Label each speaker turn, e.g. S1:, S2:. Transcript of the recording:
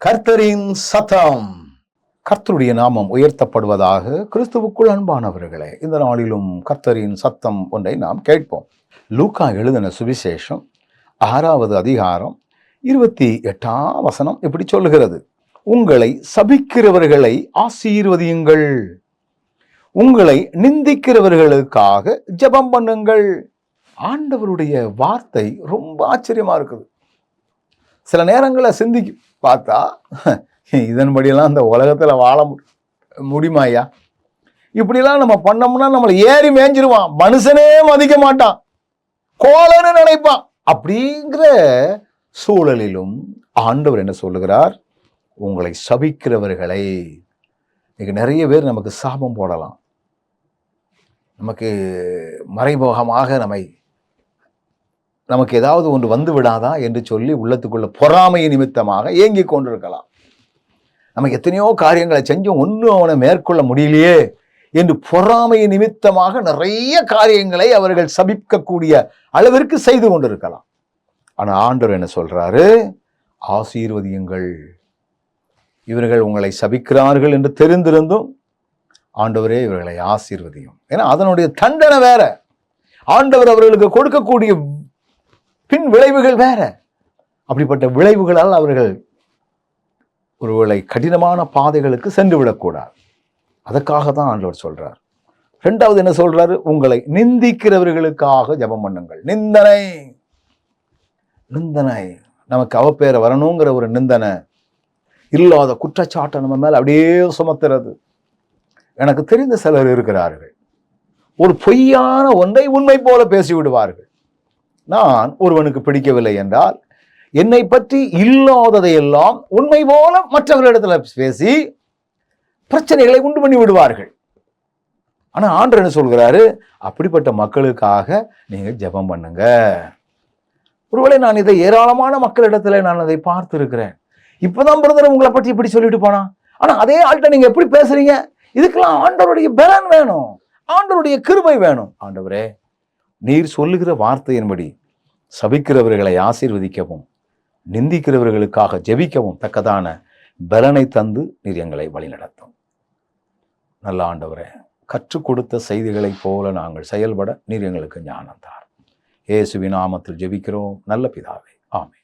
S1: கர்த்தரின் சத்தம். கர்த்தருடைய நாமம் உயர்த்தப்படுவதாக. கிறிஸ்துவுக்குள் அன்பானவர்களே, இந்த நாளிலும் கர்த்தரின் சத்தம் ஒன்றை நாம் கேட்போம். லூக்கா எழுதின சுவிசேஷம் 6வது அதிகாரம் 28ஆம் வசனம் இப்படி சொல்லுகிறது: உங்களை சபிக்கிறவர்களை ஆசீர்வதியுங்கள், உங்களை நிந்திக்கிறவர்களுக்காக ஜெபம் பண்ணுங்கள். ஆண்டவருடைய வார்த்தை ரொம்ப ஆச்சரியமா இருக்குது. சில நேரங்களை சிந்திக்கு பார்த்தா இதன்படியெல்லாம் இந்த உலகத்துல வாழ முடியுமாயா? இப்படிலாம் நம்ம பண்ணோம்னா நம்மளை ஏறி மேய்ஞ்சிருவான், மனுஷனே மதிக்க மாட்டான், கோலன்னு நினைப்பான். அப்படிங்கிற சூழலிலும் ஆண்டவர் என்ன சொல்லுகிறார்? உங்களை சபிக்கிறவர்களை. இன்னைக்கு நிறைய பேர் நமக்கு சாபம் போடலாம், நமக்கு மறைமுகமாக நமக்கு ஏதாவது ஒன்று வந்து விடாதா என்று சொல்லி உள்ளத்துக்குள்ள பொறாமை நிமித்தமாக ஏங்கி கொண்டிருக்கலாம். நமக்கு எத்தனையோ காரியங்களை செஞ்சும் ஒன்றும் அவனை மேற்கொள்ள முடியலையே என்று பொறாமை நிமித்தமாக நிறைய காரியங்களை அவர்கள் சபிக்கக்கூடிய அளவிற்கு செய்து கொண்டிருக்கலாம். ஆனா ஆண்டவர் என்ன சொல்றாரு? ஆசீர்வதியுங்கள். இவர்கள் உங்களை சபிக்கிறார்கள் என்று தெரிந்திருந்தும் ஆண்டவரே இவர்களை ஆசீர்வதியும். ஏன்னா அதனுடைய தண்டனை வேற, ஆண்டவர் அவர்களுக்கு கொடுக்கக்கூடிய பின் விளைவுகள் வேற. அப்படிப்பட்ட விளைவுகளால் அவர்கள் ஒருவேளை கடினமான பாதைகளுக்கு சென்று விடக்கூடாது. அதற்காக தான் ஆண்டவர் சொல்றார். இரண்டாவது என்ன சொல்றாரு? உங்களை நிந்திக்கிறவர்களுக்காக ஜெபம் பண்ணுங்கள். நிந்தனை, நமக்கு அவப்பேரை வரணுங்கிற ஒரு நிந்தனை, இல்லாத குற்றச்சாட்டை நம்ம மேல அப்படியே சுமத்துறது. எனக்கு தெரிந்த சிலர் இருக்கிறார்கள், ஒரு பொய்யான ஒன்றை உண்மை போல பேசி விடுவார்கள். நான் ஒருவனுக்கு பிடிக்கவில்லை என்றால் என்னை பற்றி இல்லாததையெல்லாம் உண்மை போல மற்றவர்களிடத்துல பேசி பிரச்சனைகளை உண்டு பண்ணி விடுவார்கள். ஆனா ஆண்டவர் என்ன சொல்கிறாரு? அப்படிப்பட்ட மக்களுக்காக நீங்க ஜெபம் பண்ணுங்க. ஒருவேளை நான் இதை ஏராளமான மக்களிடத்துல நான் அதை பார்த்து இருக்கிறேன். இப்பதான் பிரதர் உங்களை பற்றி இப்படி சொல்லிட்டு போனா, ஆனா அதே ஆள்கிட்ட நீங்க எப்படி பேசுறீங்க? இதுக்கெல்லாம் ஆண்டவருடைய பலன் வேணும், ஆண்டவருடைய கிருபை வேணும். ஆண்டவரே, நீர் சொல்லுகிற வார்த்தையின்படி சபிக்கிறவர்களை ஆசீர்வதிக்கவும் நிந்திக்கிறவர்களுக்காக ஜெபிக்கவும் தக்கதான பலனை தந்து நீர் எங்களை வழிநடத்தும். நல்ல ஆண்டவரே, கற்றுக் கொடுத்த செய்திகளைப் போல நாங்கள் செயல்பட நீர் எங்களுக்கு ஞானம் தாரும். இயேசுவின் நாமத்தில் ஜெபிக்கிறோம் நல்ல பிதாவே, ஆமென்.